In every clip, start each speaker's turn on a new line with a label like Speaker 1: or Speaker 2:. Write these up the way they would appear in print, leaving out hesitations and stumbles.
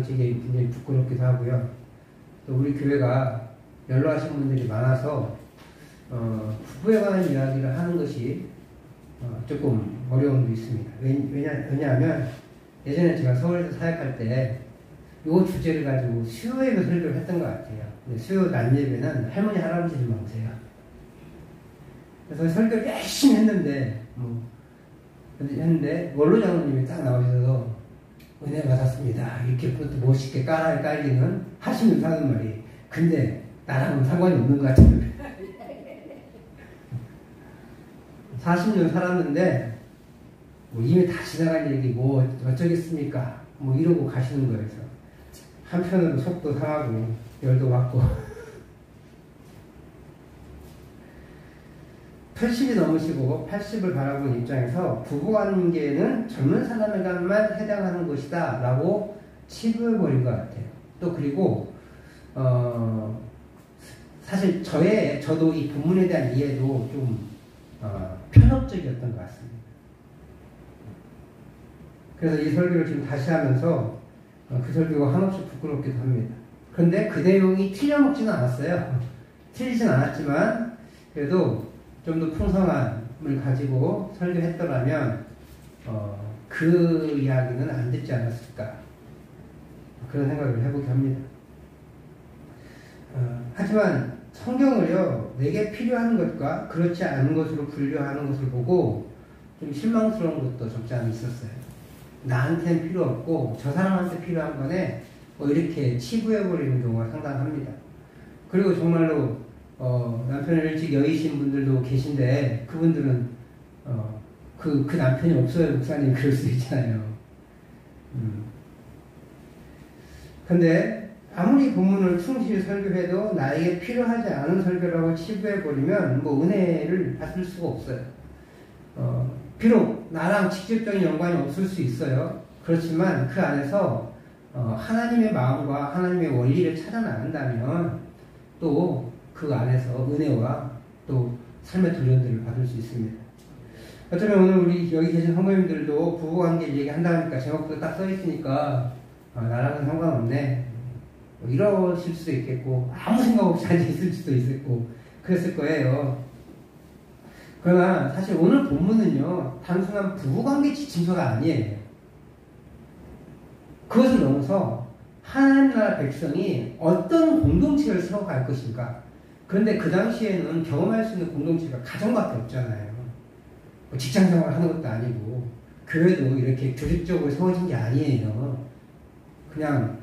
Speaker 1: 하는 게 굉장히 부끄럽기도 하고요. 또 우리 교회가 연로하신 분들이 많아서 부부에 관한 이야기를 하는 것이 조금 어려움도 있습니다. 왜냐하면 예전에 제가 서울에서 사역할 때 이 주제를 가지고 수요예배 설교를 했던 것 같아요. 수요 낮 예배는 할머니 할아버지들만 오세요. 그래서 설교를 열심히 했는데 원로 장로님이 딱 나오셔서 은혜 받았습니다. 이렇게 멋있게 깔리는 하시면서 하는 말이 근데 나랑은 상관이 없는 것 같아요. 40년 살았는데 이미 다 지나간 얘기 어쩌겠습니까? 이러고 가시는 거예요. 한편으로 속도 상하고 열도 받고 80이 넘으시고 80을 바라보는 입장에서 부부관계는 젊은 사람에게만 해당하는 것이다 라고 치부해버린 것 같아요. 또 그리고 사실 저도 이 본문에 대한 이해도 좀 편협적이었던 것 같습니다. 그래서 이 설교를 지금 다시 하면서 그 설교가 한없이 부끄럽기도 합니다. 그런데 그 내용이 틀려먹지는 않았어요. 틀리진 않았지만 그래도 좀 더 풍성함을 가지고 설교했더라면 그 이야기는 안 듣지 않았을까 그런 생각을 해보게 합니다. 하지만 성경을요 내게 필요한 것과 그렇지 않은 것으로 분류하는 것을 보고 좀 실망스러운 것도 적지 않아 있었어요. 나한테는 필요 없고 저 사람한테 필요한 거네 이렇게 치부해버리는 경우가 상당합니다. 그리고 정말로 남편을 일찍 여의신 분들도 계신데 그분들은 그 남편이 없어요. 목사님 그럴 수 있잖아요. 근데 아무리 본문을 충실히 설교해도 나에게 필요하지 않은 설교라고 치부해버리면 은혜를 받을 수가 없어요. 비록 나랑 직접적인 연관이 없을 수 있어요. 그렇지만 그 안에서 하나님의 마음과 하나님의 원리를 찾아 나간다면 또 그 안에서 은혜와 또 삶의 도전들을 받을 수 있습니다. 어쩌면 오늘 우리 여기 계신 성도님들도 부부관계 얘기한다니까 제목도 딱 써있으니까 나랑은 상관없네 이러실 수도 있겠고 아무 생각 없이 앉아있을 수도 있었고 그랬을 거예요. 그러나 사실 오늘 본문은요 단순한 부부관계 지침서가 아니에요. 그것을 넘어서 하나님 나라 백성이 어떤 공동체를 세워갈 것인가. 그런데 그 당시에는 경험할 수 있는 공동체가 가정밖에 없잖아요. 직장생활 하는 것도 아니고 교회도 이렇게 조직적으로 세워진 게 아니에요. 그냥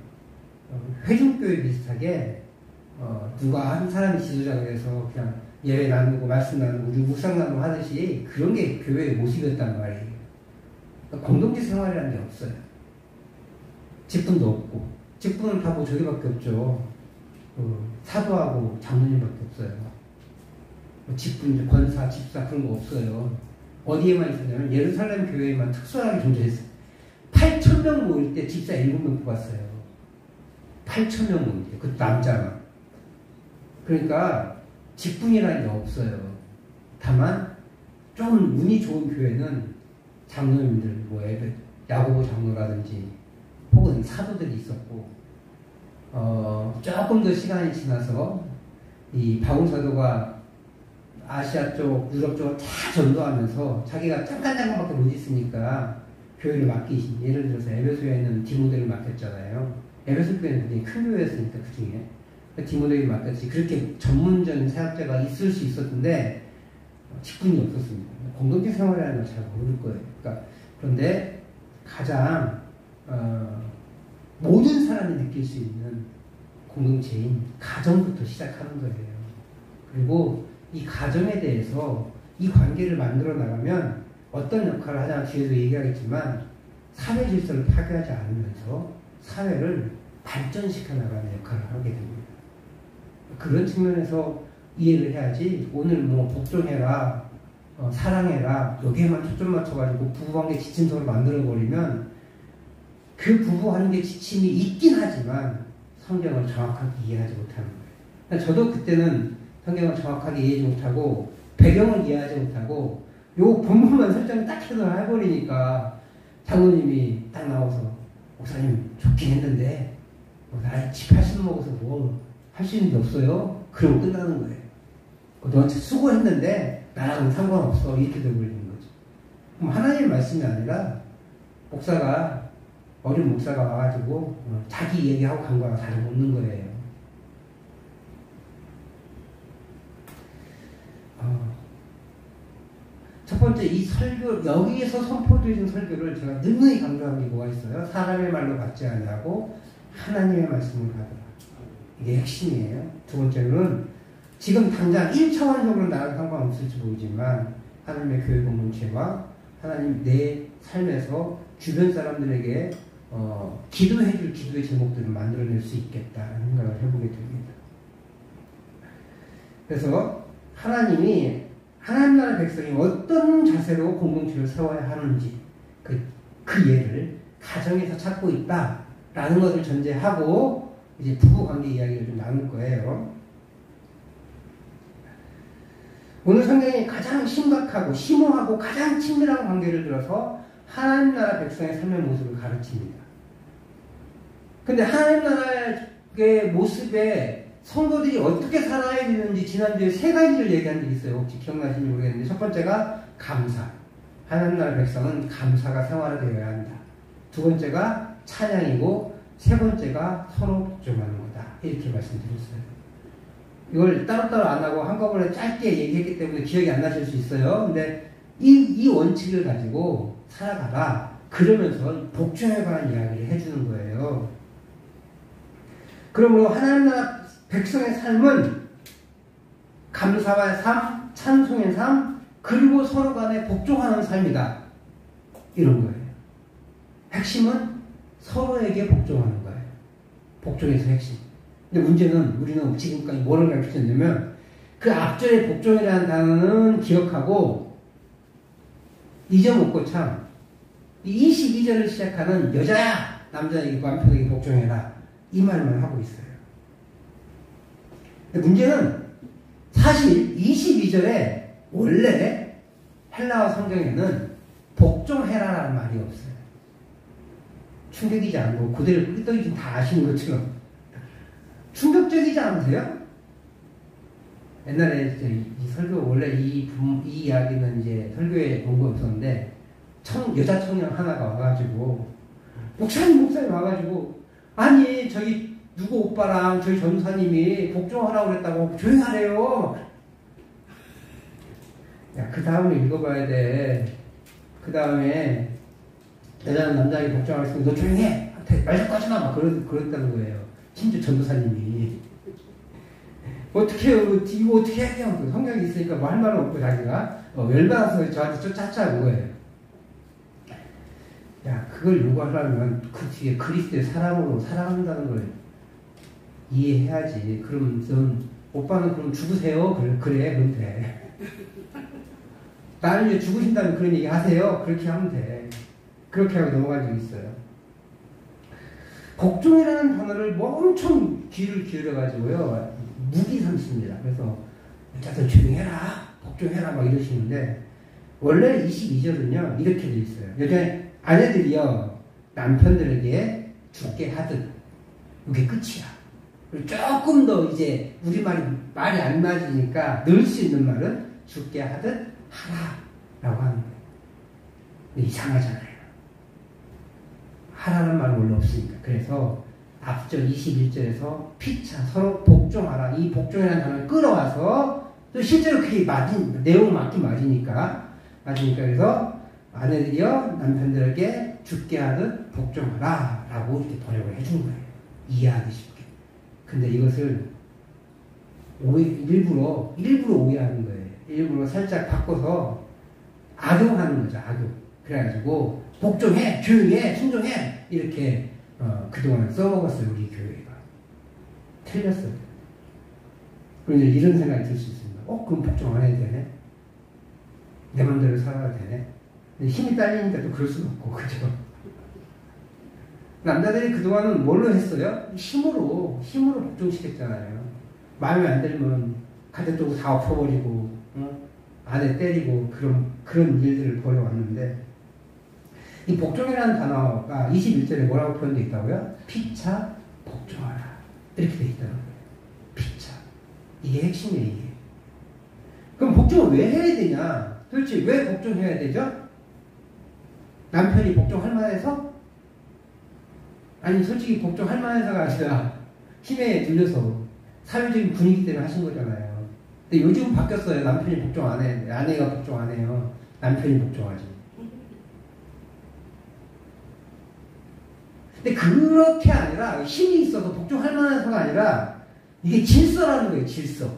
Speaker 1: 회중교회 비슷하게 누가 한 사람이 지도자가 돼서 그냥 예배 나누고 말씀 나누고 묵상 나누고 하듯이 그런 게 교회의 모습이었단 말이에요. 공동체 생활이라는 게 없어요. 직분도 없고 직분은 다 저기밖에 없죠. 사도하고 장로님밖에 없어요. 직분, 권사, 집사 그런 거 없어요. 어디에만 있었냐면 예루살렘 교회에만 특수하게 존재했어요. 8,000명 모일 때 집사 7명 뽑았어요. 8,000명 모일 때 그 남자만. 그러니까 직분이라는 게 없어요. 다만 좀 운이 좋은 교회는 장로님들 야고보 장로라든지 혹은 사도들이 있었고 조금 더 시간이 지나서 이 바울 사도가 아시아 쪽, 유럽 쪽을 다 전도하면서 자기가 잠깐밖에 못 있으니까 교회를 맡기신, 예를 들어서 에베소에는 디모데를 맡겼잖아요. 에베소 교회는 굉장히 큰 교회였으니까 그 중에 디모데를 맡겼지. 그렇게 전문적인 사역자가 있을 수 있었는데 직분이 없었습니다. 공동체 생활이라는 걸 잘 모를 거예요. 그런데 가장 모든 사람이 느낄 수 있는 공동체인 가정부터 시작하는 거예요. 그리고 이 가정에 대해서 이 관계를 만들어 나가면 어떤 역할을 하냐 뒤에도 얘기하겠지만 사회 질서를 파괴하지 않으면서 사회를 발전시켜 나가는 역할을 하게 됩니다. 그런 측면에서 이해를 해야지 오늘 복종해라 사랑해라 여기에만 초점 맞춰가지고 부부관계 지침서를 만들어버리면 그 부부관계 지침이 있긴 하지만 성경을 정확하게 이해하지 못하는 거예요. 저도 그때는 성경을 정확하게 이해하지 못하고 배경을 이해하지 못하고 요 본문만 설정 딱 해서 해버리니까 장로님이 딱 나와서 목사님 좋긴 했는데 나이 80 먹어서 뭐 할 수 있는 게 없어요. 그러고 끝나는 거예요. 너한테 수고했는데 나랑은 상관없어. 이렇게 돼버리는 거죠. 그럼 하나님의 말씀이 아니라 목사가 어린 목사가 와가지고 자기 얘기하고 간 거랑 다름없는 거예요. 첫 번째 이 설교 여기에서 선포되어진 설교를 제가 능히 강조한 게 뭐가 있어요? 사람의 말로 받지 아니하고 하나님의 말씀을 받으라. 이게 핵심이에요. 두 번째는 지금 당장 1차원적으로 나랑 상관없을지 모르지만 하나님의 교회 공동체와 하나님 내 삶에서 주변 사람들에게 기도해줄 기도의 제목들을 만들어낼 수 있겠다는 생각을 해보게 됩니다. 그래서 하나님 나라 백성이 어떤 자세로 공동체를 세워야 하는지 그 예를 가정에서 찾고 있다라는 것을 전제하고 이제 부부관계 이야기를 좀 나눌 거예요. 오늘 성경이 가장 심각하고 심오하고 가장 친밀한 관계를 들어서 하나님 나라 백성의 삶의 모습을 가르칩니다. 근데 하나님 나라의 모습에 성도들이 어떻게 살아야 되는지 지난주에 3가지를 얘기한 적이 있어요. 혹시 기억나시는지 모르겠는데 첫 번째가 감사. 하나님 나라 백성은 감사가 생활화되어야 한다. 두 번째가 찬양이고 세 번째가 서로 복종하는 거다. 이렇게 말씀드렸어요. 이걸 따로따로 안 하고 한꺼번에 짧게 얘기했기 때문에 기억이 안 나실 수 있어요. 근데 이 원칙을 가지고 살아가라. 그러면서 복종에 관한 이야기를 해주는 거예요. 그러므로 하나님 나라 백성의 삶은 감사와 삶, 찬송의 삶, 그리고 서로 간에 복종하는 삶이다. 이런 거예요. 핵심은 서로에게 복종하는 거예요. 복종에서 핵심. 근데 문제는 우리는 지금까지 뭐를 가르쳤냐면 그 앞절의 복종이라는 단어는 기억하고 잊어먹고 참 22절을 시작하는 여자야! 남자에게 남편에게 복종해라. 이 말만 하고 있어요. 근데 문제는 사실 22절에 원래 헬라어 성경에는 복종해라라는 말이 없어요. 충격이지 않고 그대로 끄떡이 다 아시는 것처럼 충격적이지 않으세요? 옛날에 이 설교 원래 이 이야기는 이제 설교에 본 거였었는데 여자 청년 하나가 와가지고 목사님 와가지고 아니 저기 누구 오빠랑 저희 전사님이 복종하라고 그랬다고 조용히 하래요. 야, 그 다음에 읽어봐야 돼. 그 다음에 여자는 남자에게 복종하고 있으면 너 조용히 해. 말 좀 꺼지마. 막 그랬다는 거예요. 심지어 전도사님이. 어떻게 해요? 이거 어떻게 해요? 성경이 있으니까 뭐 할 말은 없고 자기가 열받아서 저한테 쫓아온 거예요. 야, 그걸 요구하려면 그 뒤에 그리스도의 사랑으로 사랑한다는 걸 이해해야지. 그럼 오빠는 그럼 죽으세요? 그래 그럼 돼. 나는 이제 죽으신다면 그런 얘기 하세요. 그렇게 하면 돼. 그렇게 하고 넘어간 적이 있어요. 복종이라는 단어를 엄청 귀를 기울여가지고요. 무기 삼습니다. 그래서 여자들 조용해라. 복종해라. 막 이러시는데 원래 22절은요. 이렇게 돼 있어요. 여자 아내들이요. 남편들에게 죽게 하듯. 이게 끝이야. 그리고 조금 더 이제 우리 말이 안 맞으니까 넣을 수 있는 말은 죽게 하듯 하라라고 하는 거예요. 이상하잖아요. 하라는 말은 원래 없으니까. 그래서 앞절 21절에서 피차 서로 복종하라. 이 복종이라는 단어를 끌어와서 또 실제로 그게 내용 맞긴 맞으니까 그래서 아내들이여 남편들에게 죽게 하듯 복종하라 라고 이렇게 번역을 해준 거예요. 이해하기 쉽게. 근데 이것을 일부러 오해하는 거예요. 일부러 살짝 바꿔서 악용하는 거죠. 악용. 그래가지고 복종해, 조용히 해, 순종해 이렇게 그동안 써먹었어요. 우리 교회가. 틀렸어요. 그럼 이제 이런 생각이 들 수 있습니다. 그럼 복종 안 해도 되네? 내 맘대로 살아야 되네? 근데 힘이 딸리니까 또 그럴 수는 없고, 그죠? 남자들이 그동안은 뭘로 했어요? 힘으로 복종시켰잖아요. 마음에 안 들면 가족도 다 엎어버리고, 아내 때리고 그런 일들을 벌여왔는데 이 복종이라는 단어가 21절에 뭐라고 표현되어 있다고요? 피차 복종하라. 이렇게 되어 있다는 거예요. 피차. 이게 핵심이에요, 이게. 그럼 복종을 왜 해야 되냐? 도대체 왜 복종해야 되죠? 남편이 복종할 만해서? 아니, 솔직히 복종할 만해서가 아니라 힘에 눌려서 사회적인 분위기 때문에 하신 거잖아요. 근데 요즘 바뀌었어요. 남편이 복종 안 해. 아내가 복종 안 해요. 남편이 복종하지. 근데 그렇게 아니라 힘이 있어서 복종할 만해서가 아니라 이게 질서라는 거예요. 질서.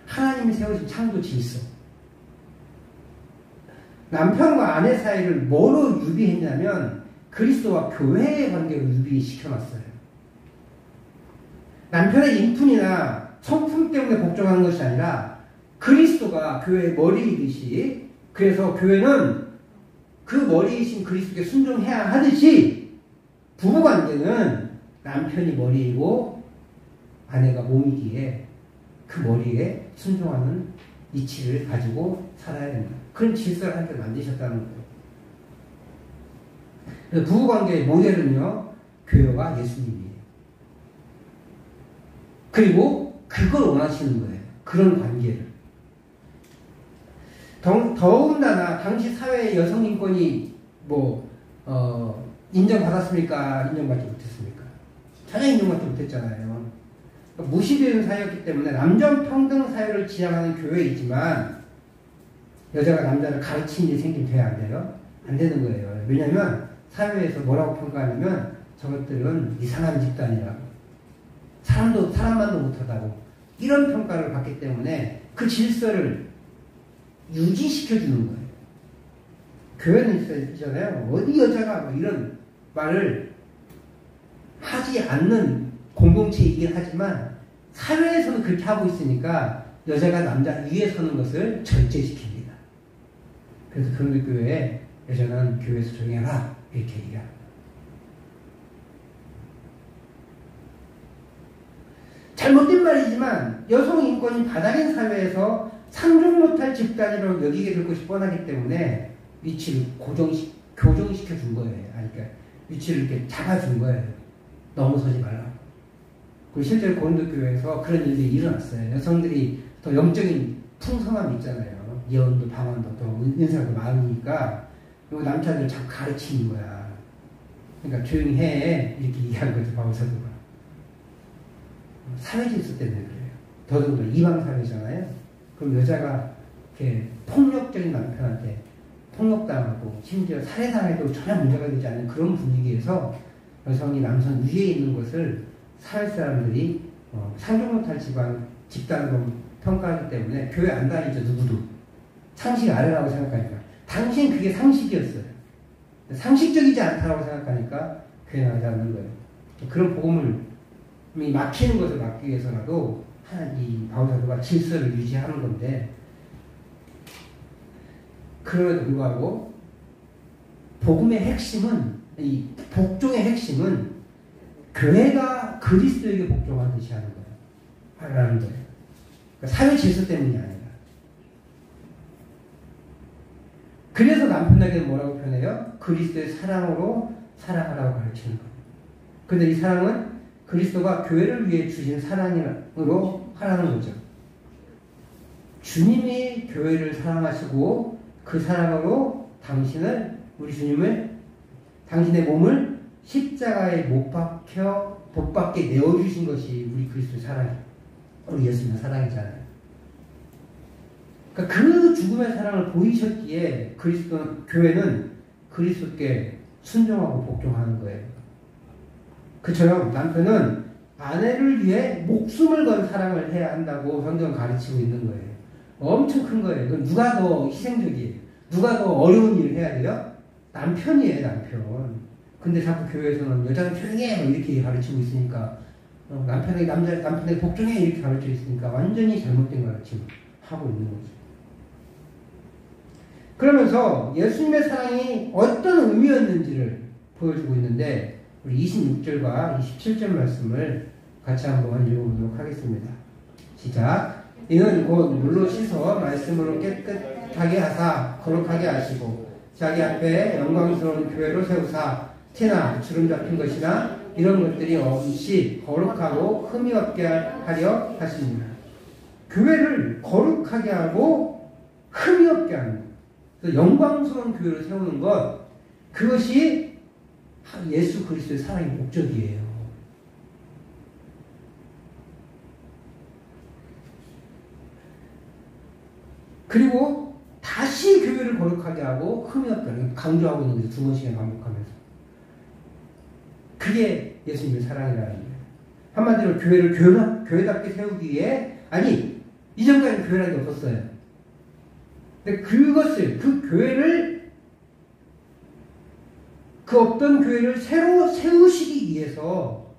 Speaker 1: 하나님이 세우신 창조 질서. 남편과 아내 사이를 뭐로 유비했냐면 그리스도와 교회의 관계로 유비시켜놨어요. 남편의 인품이나 성품 때문에 복종하는 것이 아니라 그리스도가 교회의 머리이듯이, 그래서 교회는 그 머리이신 그리스도께 순종해야 하듯이 부부관계는 남편이 머리이고 아내가 몸이기에 그 머리에 순종하는 이치를 가지고 살아야 된다. 그런 질서를 함께 만드셨다는 거예요. 그래서 부부관계의 모델은요, 교회와 예수님이에요. 그리고 그걸 원하시는 거예요. 그런 관계를. 더군다나 당시 사회의 여성 인권이 인정받았습니까? 인정받지 못했습니까? 전혀 인정받지 못했잖아요. 무시되는 사회였기 때문에 남녀평등 사회를 지향하는 교회이지만 여자가 남자를 가르치는 일이 생기면 돼야 안 돼요? 안 되는 거예요. 왜냐하면 사회에서 뭐라고 평가하냐면 저것들은 이상한 집단이라고, 사람만도 못하다고, 이런 평가를 받기 때문에 그 질서를 유지시켜주는 거예요. 교회는 있잖아요. 어디 여자가 이런 말을 하지 않는 공동체이긴 하지만 사회에서는 그렇게 하고 있으니까 여자가 남자 위에 서는 것을 절제시킵니다. 그래서 그런 교회에 여자는 교회에서 조용해라 이렇게 얘기합니다. 잘못된 말이지만 여성 인권이 바닥인 사회에서 상종 못할 집단이라고 여기게 될 것이 뻔하기 때문에 위치를 교정시켜 준 거예요. 그러니까 위치를 이렇게 잡아준 거예요. 넘어서지 말라고. 그리고 실제로 고린도교회에서 그런 일들이 일어났어요. 여성들이 더 영적인 풍성함이 있잖아요. 예언도 방언도 더 은사도 많으니까 그리고 남자들 자꾸 가르치는 거야. 그러니까 조용히 해 이렇게 얘기한 거죠. 바울사도가. 사회 질서 때문에 그래요. 더더군다나 이방 사회잖아요. 그럼 여자가 이렇게 폭력적인 남편한테 폭력당하고 심지어 살해당해도 전혀 문제가 되지 않는 그런 분위기에서 여성이 남성 위에 있는 것을 사회 사람들이 상종 못할 집단으로 평가하기 때문에 교회 안 다니죠. 누구도. 상식 아래라고 생각하니까. 당시엔 그게 상식이었어요. 상식적이지 않다고 생각하니까 교회 나가지 않는 거예요. 그런 복음을 막히는 것을 막기 위해서라도 이 바울사도가 질서를 유지하는 건데, 그럼에도 불구하고 복음의 핵심은, 이 복종의 핵심은 교회가 그리스도에게 복종하듯이 하는 거예요. 하라는 거예요. 그러니까 사회 질서 때문이 아니라. 그래서 남편에게는 뭐라고 표현해요? 그리스도의 사랑으로 살아가라고 가르치는 거예요. 근데 이 사랑은 그리스도가 교회를 위해 주신 사랑으로 하라는 거죠. 주님이 교회를 사랑하시고 그 사랑으로 우리 주님을, 당신의 몸을 십자가에 못 박혀 봇밖에 내어주신 것이 우리 그리스도의 사랑이에요. 우리 예수님의 사랑이잖아요. 그러니까 그 죽음의 사랑을 보이셨기에 교회는 그리스도께 순종하고 복종하는 거예요. 그처럼 남편은 아내를 위해 목숨을 건 사랑을 해야 한다고 성경은 가르치고 있는 거예요. 엄청 큰 거예요. 그럼 누가 더 희생적이에요? 누가 더 어려운 일을 해야 돼요? 남편이에요, 남편. 근데 자꾸 교회에서는 여자는 조용해 이렇게 가르치고 있으니까, 남편에게 복종해 이렇게 가르치고 있으니까 완전히 잘못된 가르침 하고 있는 거죠. 그러면서 예수님의 사랑이 어떤 의미였는지를 보여주고 있는데, 우리 26절과 27절 말씀을 같이 한번 읽어보도록 하겠습니다. 시작. 이는 곧 물로 씻어 말씀으로 깨끗하게 하사 거룩하게 하시고 자기 앞에 영광스러운 교회로 세우사 티나 주름 잡힌 것이나 이런 것들이 없이 거룩하고 흠이 없게 하려 하십니다. 교회를 거룩하게 하고 흠이 없게 하는 것. 영광스러운 교회를 세우는 것, 그것이 예수 그리스도의 사랑의 목적이에요. 그리고 다시 교회를 거룩하게 하고 흠이 없게 하는, 강조하고 있는 거죠. 2번씩이나 반복하면서. 그게 예수님의 사랑이라는 거예요. 한마디로 교회를 교회답게 세우기 위해, 아니, 이전까지 교회라는 게 없었어요. 근데 그것을, 그 교회를, 그 어떤 교회를 새로 세우시기 위해서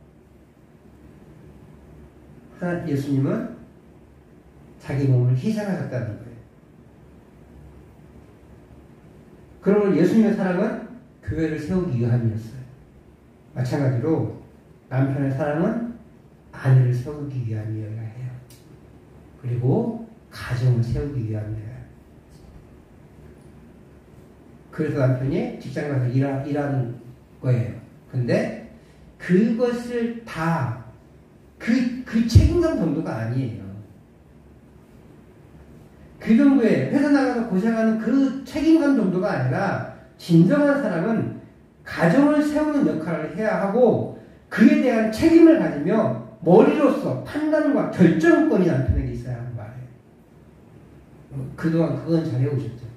Speaker 1: 예수님은 자기 몸을 희생하셨다는 거예요. 그러면 예수님의 사랑은 교회를 세우기 위함이었어요. 마찬가지로 남편의 사랑은 아내를 세우기 위함이어야 해요. 그리고 가정을 세우기 위함이어야 해요. 그래서 남편이 직장 가서 일하는 거예요. 근데 그것을 다 그 책임감 정도가 아니에요. 그 정도에 회사 나가서 고생하는 그 책임감 정도가 아니라 진정한 사랑은 가정을 세우는 역할을 해야 하고 그에 대한 책임을 가지며 머리로서 판단과 결정권이 남편에게 있어야 하는 말이에요. 그동안 그건 잘해오셨죠.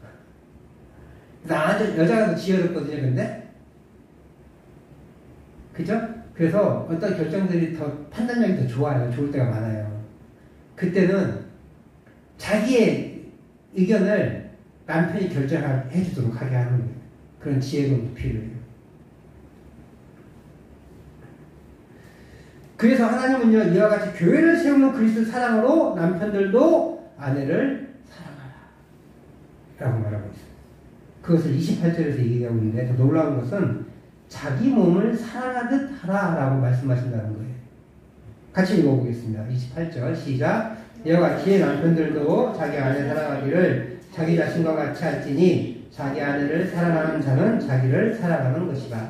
Speaker 1: 나한테 여자가 더 지혜롭거든요, 근데. 그죠? 그래서 어떤 결정들이 더 판단력이 더 좋아요. 좋을 때가 많아요. 그때는 자기의 의견을 남편이 결정해 주도록 하게 하는 거예요. 그런 지혜도 필요해요. 그래서 하나님은요, 이와 같이 교회를 세우는 그리스도 사랑으로 남편들도 아내를 사랑하라 라고 말하고 있어요. 그것을 28절에서 얘기하고 있는데 더 놀라운 것은 자기 몸을 사랑하듯 하라 라고 말씀하신다는 거예요. 같이 읽어보겠습니다. 28절 시작. 이와 같이 남편들도 자기 아내 사랑하기를 자기 자신과 같이 할지니 자기 아내를 사랑하는 자는 자기를 사랑하는 것이다.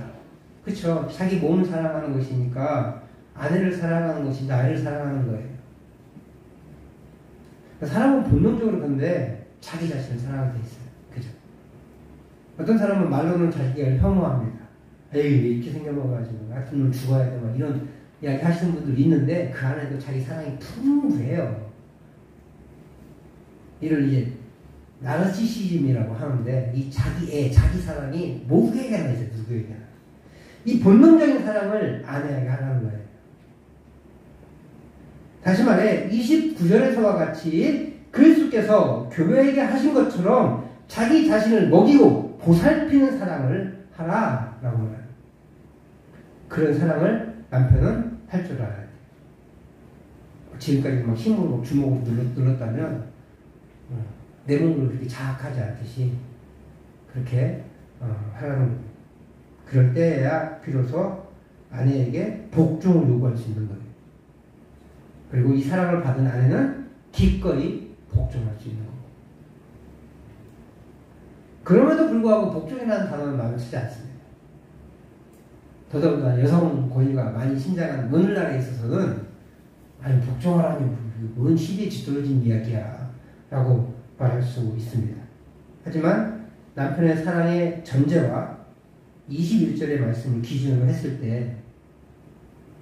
Speaker 1: 그렇죠. 자기 몸을 사랑하는 것이니까 아내를 사랑하는 것이 나를 사랑하는 거예요. 사람은 본능적으로 그런데 자기 자신을 사랑하게 돼 있어요. 그죠? 어떤 사람은 말로는 자기를 혐오합니다. 에이, 왜 이렇게 생겨먹어가지고 같은 놈 죽어야 돼, 막 이런 이야기 하시는 분들 있는데 그 안에도 자기 사랑이 풍부해요. 이를 이제 나르시시즘이라고 하는데 이 자기 사랑이 모두에게나 있어요. 누구에게나. 이 본능적인 사랑을 아내에게 하라는 거예요. 다시 말해 29절에서와 같이 그리스도께서 교회에게 하신 것처럼 자기 자신을 먹이고 보살피는 사랑을 하라 라고 말해요. 그런 사랑을 남편은 할 줄 알아야 돼요. 지금까지 막 힘으로 주먹으로 눌렀다면 내 몸을 그렇게 자학하지 않듯이 그렇게 하라는 거예요. 그럴 때야 비로소 아내에게 복종을 요구할 수 있는 거예요. 그리고 이 사랑을 받은 아내는 기꺼이 복종할 수 있는 거고. 그럼에도 불구하고 복종이라는 단어는 마음에 치지 않습니다. 더더군다나 여성 권위가 많이 신장한 오늘날에 있어서는 아니 복종하라니 뭔 시대에 뒤떨어진 이야기야 라고 말할 수 있습니다. 하지만 남편의 사랑의 전제와 21절의 말씀을 기준으로 했을 때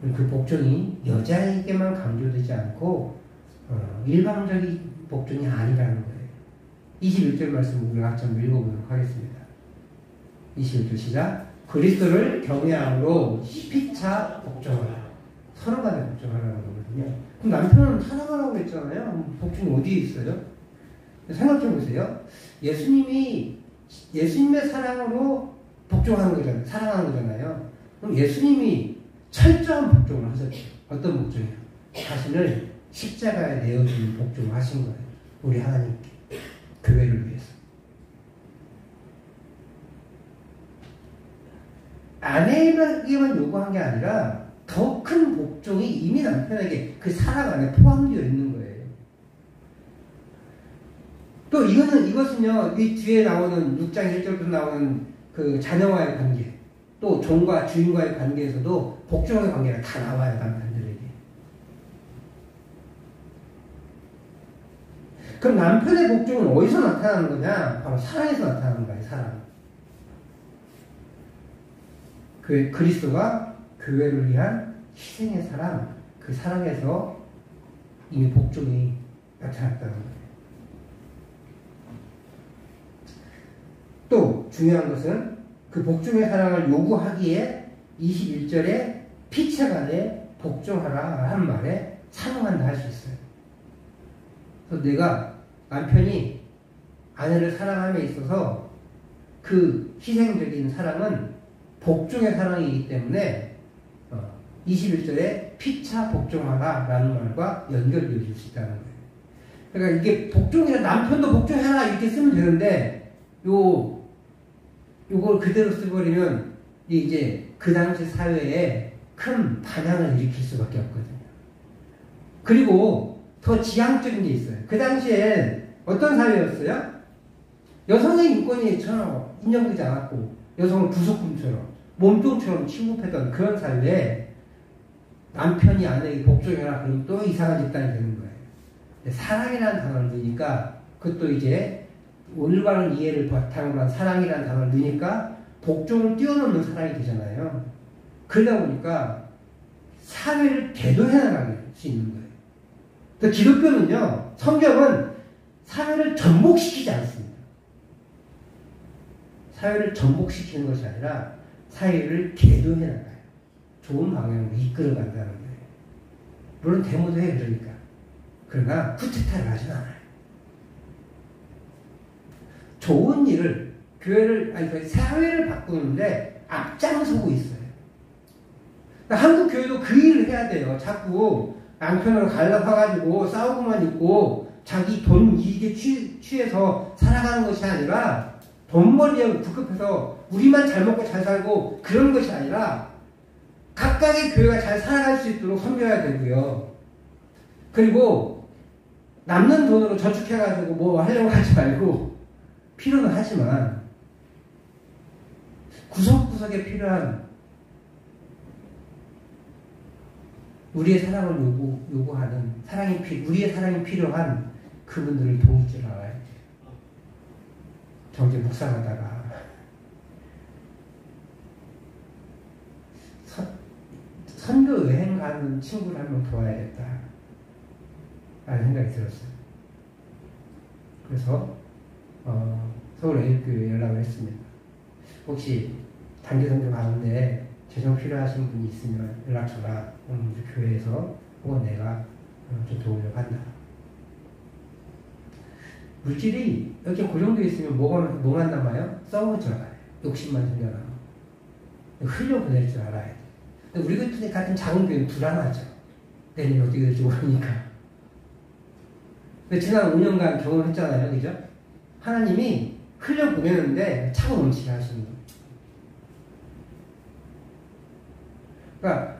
Speaker 1: 그 복종이 여자에게만 강조되지 않고 일방적인 복종이 아니라는 거예요. 21절 말씀을 우리가 같이 한번 읽어보도록 하겠습니다. 21절 시작. 그리스도를 경외함으로 피차 복종하라. 서로 간에 복종하라는 거거든요. 그럼 남편은 사랑하라고 했잖아요. 복종이 어디에 있어요? 생각해보세요. 예수님의 사랑으로 복종하는 거잖아요. 사랑하는 거잖아요. 그럼 예수님이 철저한 복종을 하셨죠. 어떤 복종이요? 자신을 십자가에 내어주는 복종을 하신 거예요. 우리 하나님께. 교회를 위해서. 아내에게만 요구한 게 아니라 더 큰 복종이 이미 남편에게 그 사랑 안에 포함되어 있는 거예요. 또 이것은요, 이 뒤에 나오는 6장 1절부터 나오는 그 자녀와의 관계, 또 종과 주인과의 관계에서도 복종의 관계가 다 나와요, 남편들에게. 그럼 남편의 복종은 어디서 나타나는 거냐? 바로 사랑에서 나타나는 거예요, 사랑. 그리스도가 교회를 위한 희생의 사랑, 그 사랑에서 이미 복종이 나타났다는 거예요. 또 중요한 것은 그 복종의 사랑을 요구하기에 21절에 피차간에 복종하라 하는 말에 찬송한다 할 수 있어요. 그래서 내가 남편이 아내를 사랑함에 있어서 그 희생적인 사랑은 복종의 사랑이기 때문에 21절에 피차 복종하라 라는 말과 연결되어질 수 있다는 거예요. 그러니까 이게 복종이라 남편도 복종해라 이렇게 쓰면 되는데 요걸 그대로 써버리면 이제 그 당시 사회에 큰 반향을 일으킬 수밖에 없거든요. 그리고 더 지향적인 게 있어요. 그 당시엔 어떤 사회였어요? 여성의 인권이 전혀 인정되지 않았고 여성을 부속품처럼 몸통처럼 취급했던 그런 사회에 남편이 아내에게 복종해라 그러면 또 이상한 집단이 되는 거예요. 사랑이라는 단어를 넣으니까 그것도 이제 올바른 이해를 바탕으로 한 사랑이라는 단어를 넣으니까 복종을 뛰어넘는 사랑이 되잖아요. 그러다 보니까 사회를 개도해 나갈 수 있는 거예요. 또 기독교는요, 성경은 사회를 전복시키지 않습니다. 사회를 전복시키는 것이 아니라 사회를 개도해 나가요. 좋은 방향으로 이끌어 간다는 거예요. 물론 데모도 해 그러니까. 그러나 쿠데타를 하진 않아요. 좋은 일을 교회를 사회를 바꾸는데 앞장서고 있어요. 그러니까 한국 교회도 그 일을 해야 돼요. 자꾸 남편으로 갈라서가지고 싸우고만 있고 자기 돈 이익에 취해서 살아가는 것이 아니라 돈벌이하고 급급해서 우리만 잘 먹고 잘 살고 그런 것이 아니라 각각의 교회가 잘 살아갈 수 있도록 섬겨야 되고요. 그리고 남는 돈으로 저축해가지고 뭐 하려고 하지 말고 필요는 하지만 구석구석에 필요한 우리의 사랑을 요구하는 우리의 사랑이 필요한 그분들을 도울 줄 알아야 돼요. 정말 묵상하다가 선교 여행 가는 친구를 한번 도와야겠다 라는 생각이 들었어요. 그래서 서울 애국교회에 연락을 했습니다. 혹시 단기 선교 가는데 재정 필요하신 분이 있으면 연락 줘라. 우리 교회에서 혹은 내가 좀 도우려고 한다. 물질이 이렇게 고정되어 있으면 뭐만 남아요? 썩어져가요. 욕심만 생겨나고. 흘려보낼 줄 알아야 돼. 우리 같은 작은 교회는 불안하죠. 내년 어떻게 될지 모르니까. 근데 지난 5년간 경험했잖아요. 그죠? 하나님이 흘려보내는데 차고 넘치게 하시는 거예요. 그러니까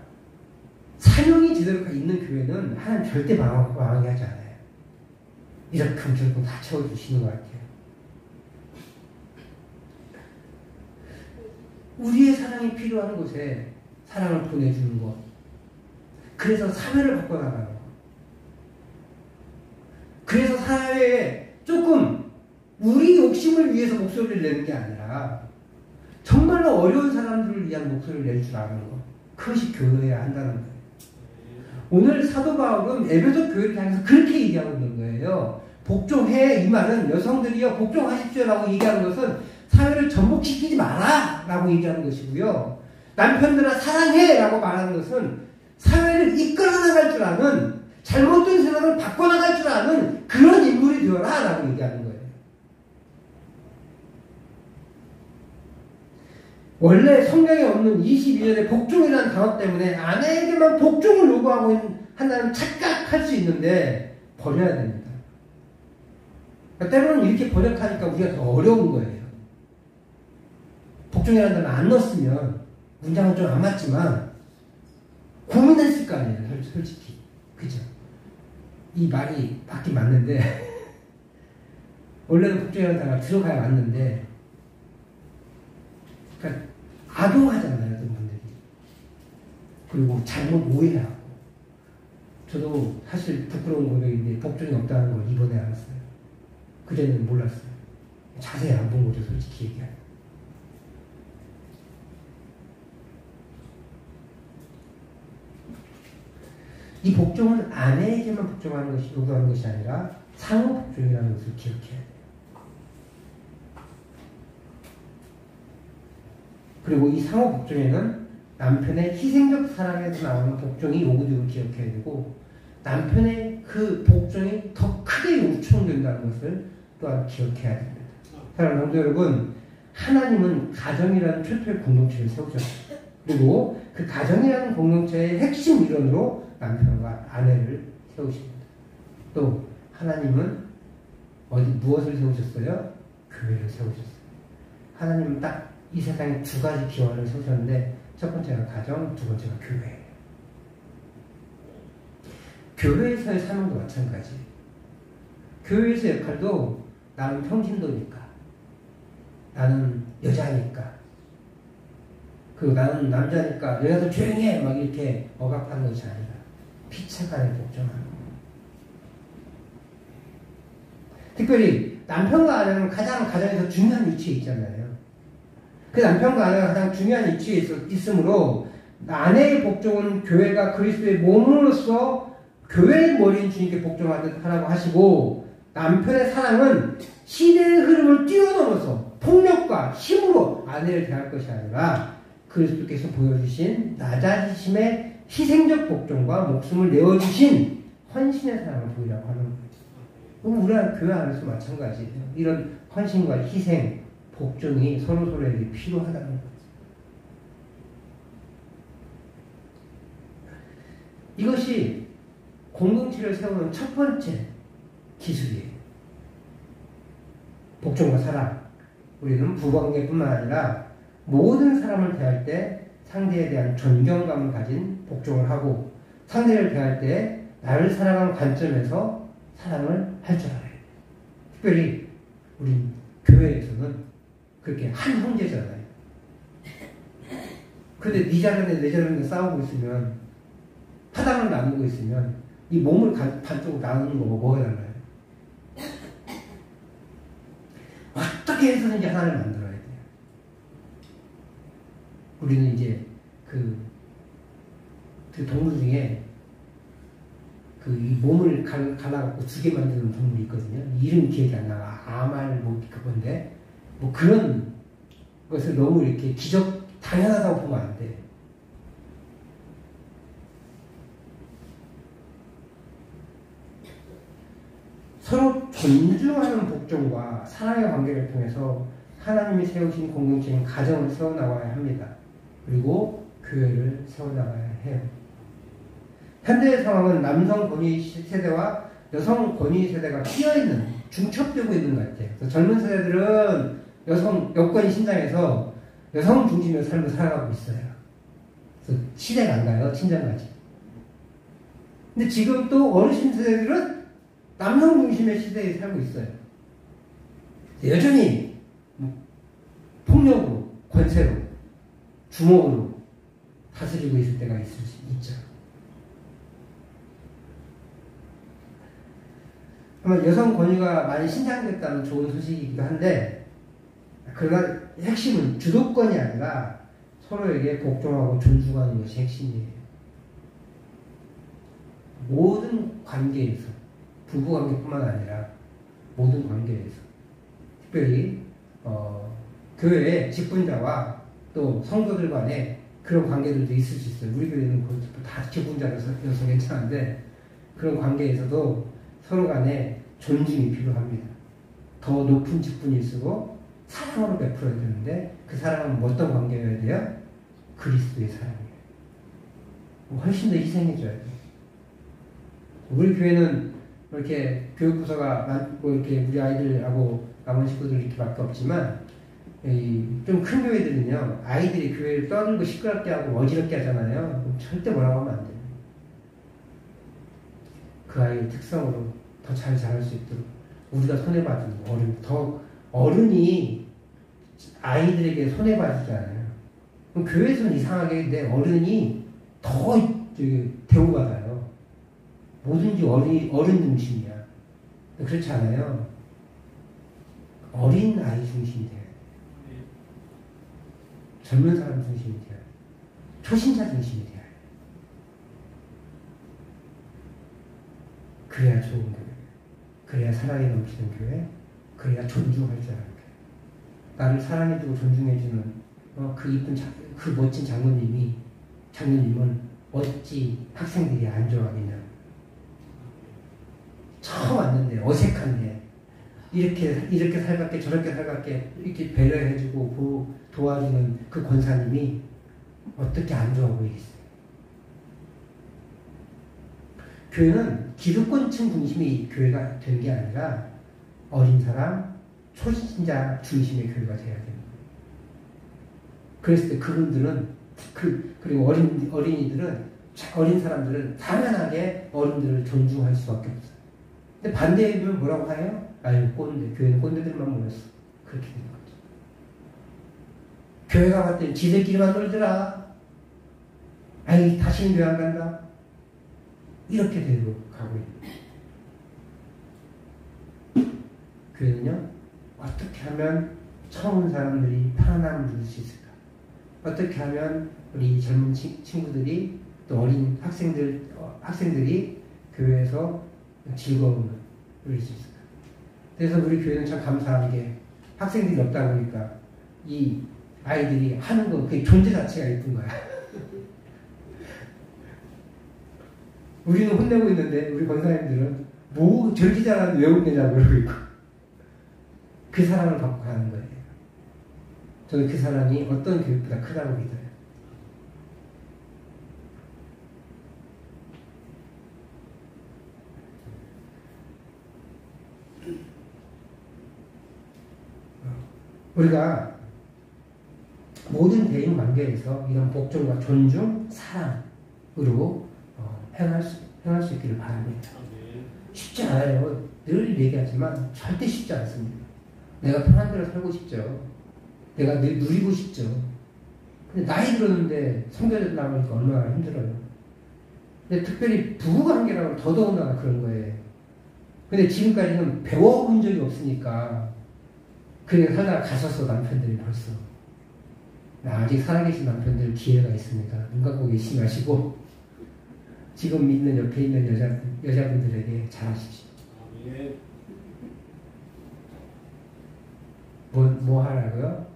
Speaker 1: 사명이 제대로 있는 교회는 하나님 절대 망하게 하지 않아요. 이렇게 저렇게 다 채워주시는 것 같아요. 우리의 사랑이 필요한 곳에 사랑을 보내주는 것. 그래서 사회를 바꿔나가는 것. 그래서 사회에 조금 우리 욕심을 위해서 목소리를 내는 게 아니라 정말로 어려운 사람들을 위한 목소리를 낼 줄 아는 것. 그것이 교회여야 한다는 거예요. 오늘 사도 바울은 에베소 교회를 향해서 그렇게 얘기하고 있는 거예요. 복종해 이 말은 여성들이요 복종하십시오라고 얘기하는 것은 사회를 전복시키지 마라 라고 얘기하는 것이고요. 남편들아 사랑해 라고 말하는 것은 사회를 이끌어 나갈 줄 아는 잘못된 생각을 바꿔나갈 줄 아는 그런 인물이 되어라 라고 얘기하는 거예요. 원래 성경에 없는 22절의 복종이라는 단어 때문에 아내에게만 복종을 요구하고 한다는 착각할 수 있는데 버려야 됩니다. 그러니까 때로는 이렇게 번역하니까 우리가 더 어려운 거예요. 복종이라는 단어 안 넣었으면 문장은 좀 안 맞지만 고민했을 거 아니에요. 솔직히. 그죠? 이 말이 맞긴 맞는데 원래는 복종이라는 단어가 들어가야 맞는데, 그러니까 악용하잖아요, 어떤 분들이. 그리고 잘못 오해하고. 저도 사실 부끄러운 고백인데 복종이 없다는 걸 이번에 알았어요. 그전에는 몰랐어요. 자세히 안 본 거죠, 솔직히 얘기하면. 이 복종은 아내에게만 복종하는 것이 요구하는 것이 아니라 상호 복종이라는 것을 기억해야 돼요. 그리고 이 상호 복종에는 남편의 희생적 사랑에서 나오는 복종이 요구되고 기억해야 되고, 남편의 그 복종이 더 크게 요청된다는 것을 또한 기억해야 됩니다. 사랑하는 성도 여러분, 하나님은 가정이라는 최초의 공동체를 세우셨어요. 그리고 그 가정이라는 공동체의 핵심 이론으로 남편과 아내를 세우십니다. 또 하나님은 무엇을 세우셨어요? 교회를 세우셨어요. 하나님은 딱 이 세상에 두 가지 기원을 세우셨는데, 첫 번째가 가정, 두 번째가 교회예요. 교회에서의 사명도 마찬가지예요. 교회에서의 역할도 나는 평신도니까, 나는 여자니까, 그리고 나는 남자니까 여자도 조용히 해! 막 이렇게 억압하는 것이 아니라 피차간에 복종하는 거예요. 특별히 남편과 아내는 가장 가정에서 중요한 위치에 있잖아요. 그 남편과 아내가 가장 중요한 위치에 있으므로 아내의 복종은 교회가 그리스도의 몸으로서 교회의 머리인 주님께 복종하듯 하라고 하시고, 남편의 사랑은 시대의 흐름을 뛰어넘어서 폭력과 힘으로 아내를 대할 것이 아니라 그리스도께서 보여주신 낮아지심의 희생적 복종과 목숨을 내어주신 헌신의 사랑을 보이라고 하는 거예요. 우리가 교회 안에서 마찬가지예요. 이런 헌신과 희생, 복종이 서로에게 필요하다는 거죠. 이것이 공동체를 세우는 첫 번째 기술이에요. 복종과 사랑. 우리는 부부관계뿐만 아니라 모든 사람을 대할 때 상대에 대한 존경감을 가진 복종을 하고, 상대를 대할 때 나를 사랑하는 관점에서 사랑을 할 줄 알아요. 특별히 우리 교회에서는 그렇게 한 형제잖아요. 근데 네 자르네 내 자르네 싸우고 있으면, 파당을 나누고 있으면 이 몸을 반쪽으로 나누는 거고 뭐가 달라요? 어떻게 해서든지 하나를 만들어야 돼요. 우리는 이제 그 동물 중에 이 몸을 갈라갖고 두 개 만드는 동물이 있거든요. 이름 기억이 안 나. 아말 그건데 그런 것을 너무 이렇게 당연하다고 보면 안 돼. 서로 존중하는 복종과 사랑의 관계를 통해서 하나님이 세우신 공동체인 가정을 세워나가야 합니다. 그리고 교회를 세워나가야 해요. 현대의 상황은 남성 권위 세대와 여성 권위 세대가 끼어있는, 중첩되고 있는 것 같아요. 그래서 젊은 세대들은 여권 신장에서 여성 중심의 삶을 살아가고 있어요. 그래서 시대가 안 가요. 친정까지. 근데 지금 또 어르신 세대들은 남성 중심의 시대에 살고 있어요. 여전히 폭력으로, 권세로, 주먹으로 다스리고 있을 때가 있죠. 아마 여성 권위가 많이 신장됐다는 좋은 소식이기도 한데, 그러나 핵심은 주도권이 아니라 서로에게 복종하고 존중하는 것이 핵심이에요. 모든 관계에서, 부부관계뿐만 아니라 모든 관계에서, 특별히 교회의 직분자와 또 성도들 간에 그런 관계들도 있을 수 있어요. 우리 교회는 다 직분자라서 괜찮은데, 그런 관계에서도 서로 간에 존중이 필요합니다. 더 높은 직분일수록 사랑으로 베풀어야 되는데, 그 사랑은 어떤 관계여야 돼요? 그리스도의 사랑이에요. 훨씬 더 희생해줘야 돼요. 우리 교회는 이렇게 교육부서가 많고, 이렇게 우리 아이들하고 남은 식구들 이렇게밖에 없지만, 좀 큰 교회들은요, 아이들이 교회를 떠들고 시끄럽게 하고 어지럽게 하잖아요. 절대 뭐라고 하면 안 돼요. 그 아이의 특성으로 더 잘 자랄 수 있도록 우리가 손해받는 어른이 아이들에게 손해받잖아요. 그럼 교회에서는 이상하게 내 어른이 더 대우받아요. 뭐든지 어른 중심이야. 그렇지 않아요. 어린 아이 중심이 돼요. 젊은 사람 중심이 돼요. 초신자 중심이 돼요. 그래야 좋은 교회. 그래야 사랑이 넘치는 교회. 그래야 존중할 줄 아는 교회. 나를 사랑해주고 존중해주는 그 이쁜 그 멋진 장로님은 어찌 학생들이 안 좋아하겠냐. 처음 왔는데 어색한데 이렇게 살갑게 저렇게 살갑게 이렇게 배려해주고 도와주는 그 권사님이 어떻게 안 좋아 보이겠어요. 교회는 기득권층 중심의 교회가 되는 게 아니라 어린 사람, 초신자 중심의 교회가 돼야 됩니다. 그랬을 때 그분들은 그리고 어린 사람들은 당연하게 어른들을 존중할 수밖에 없어요. 근데 반대에 보면 뭐라고 해요? 아유 꼰대, 교회는 꼰대들만 모였어. 그렇게 되는 거죠. 교회가 갔더니 지들끼리만 놀더라. 아이 다시는 교회 안 간다. 이렇게 되고 가고 있는 교회는요, 어떻게 하면 처음 온 사람들이 편안함을 누릴 수 있을까? 어떻게 하면 우리 젊은 친구들이 또 어린 학생들이 교회에서 즐거움을 누릴 수 있을까? 그래서 우리 교회는 참 감사한 게 학생들이 없다 보니까 이 아이들이 하는 거, 그 존재 자체가 예쁜 거야. 우리는 혼내고 있는데 우리 권사님들은 뭐 저렇게 잘하는데 왜 혼내냐고 그러고 있고 그 사랑을 받고 가는 거예요. 저는 그 사랑이 어떤 교육보다 크다고 믿어요. 우리가 모든 대인 관계에서 이런 복종과 존중, 사랑으로 행할 수 있기를 바랍니다. 쉽지 않아요. 늘 얘기하지만 절대 쉽지 않습니다. 내가 편한 대로 살고 싶죠. 내가 늘 누리고 싶죠. 근데 나이 들었는데 성교를 나오니까 얼마나 힘들어요. 근데 특별히 부부관계라고 더더군다나 그런 거예요. 근데 지금까지는 배워본 적이 없으니까 그냥 살다가 가셨어, 남편들이 벌써. 아직 살아계신 남편들 기회가 있습니다. 눈 감고 계시마시고 지금 있는 옆에 있는 여자분들에게 잘하십시오. 뭐 하라고요?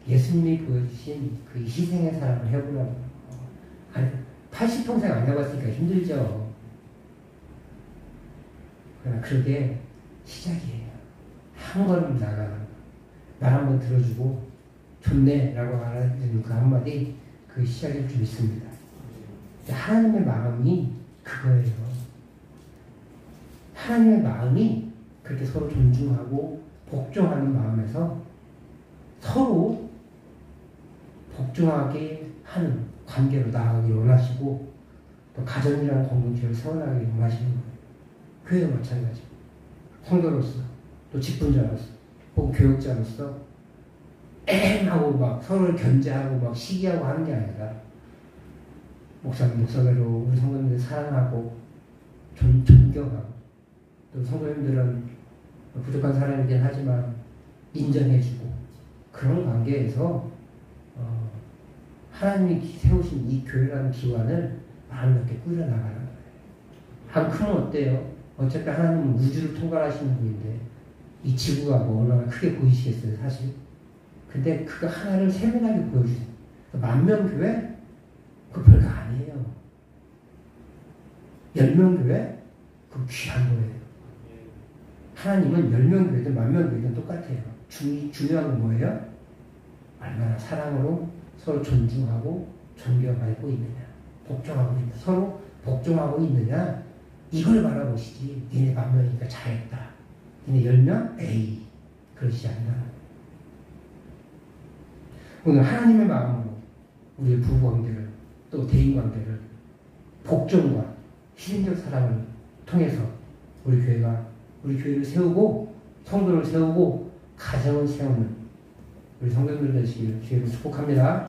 Speaker 1: 예수님이 보여주신 그 희생의 사랑을 해보라고. 아니, 80평생 안 해봤으니까 힘들죠. 그러나 그게 시작이에요. 한 걸음 나가는 거. 말 한번 들어주고 좋네 라고 알아주는 그 한마디, 그 시작일 줄 믿습니다. 하나님의 마음이 그거예요. 하나님의 마음이 그렇게 서로 존중하고 복종하는 마음에서 서로 복종하게 하는 관계로 나아가길 원하시고 또 가정이라는 공동체를 세워나가길 원하시는 거예요. 교회도 마찬가지고 성도로서 또 직분자로서 혹은 교육자로서 하고 막 서로를 견제하고 막 시기하고 하는 게 아니라 목사님 목사대로 우리 성도님들 사랑하고 존경하고 또 성도님들은 부족한 사람이긴 하지만 인정해주고 그런 관계에서 하나님이 세우신 이 교회라는 기관을 아름답게 꾸려나가는 거예요. 한 크면 어때요? 어차피 하나님은 우주를 통괄하시는 분인데 이 지구가 뭐 얼마나 크게 보이시겠어요, 사실. 근데 그거 하나를 세밀하게 보여주세요. 만명교회? 그거 별거 아니에요. 10명교회? 그거 귀한 거예요. 하나님은 10명교회든 10,000명교회든 똑같아요. 중요한 건 뭐예요? 얼마나 사랑으로 서로 존중하고 존경하고 있느냐. 복종하고 있느냐. 서로 복종하고 있느냐. 이걸 바라보시지. 니네 10,000명이니까 잘했다. 니네 10명? 에이. 그러시지 않나. 오늘 하나님의 마음으로 우리의 부부관계를 또 대인관계를 복종과 희생적 사랑을 통해서 우리 교회를 세우고 성도를 세우고 가정을 세우는 우리 성도들 되시길 주의로 축복합니다.